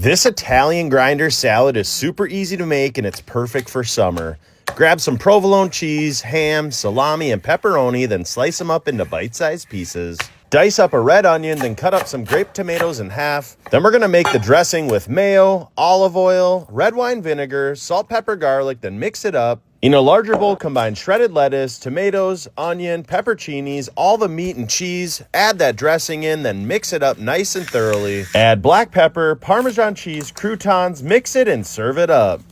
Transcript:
This Italian grinder salad is super easy to make and it's perfect for summer. Grab some provolone cheese, ham, salami, and pepperoni, then slice them up into bite-sized pieces. Dice up a red onion, then cut up some grape tomatoes in half. Then we're going to make the dressing with mayo, olive oil, red wine vinegar, salt, pepper, garlic, then mix it up. In a larger bowl, combine shredded lettuce, tomatoes, onion, pepperoncinis, all the meat and cheese. Add that dressing in, then mix it up nice and thoroughly. Add black pepper, Parmesan cheese, croutons, mix it and serve it up.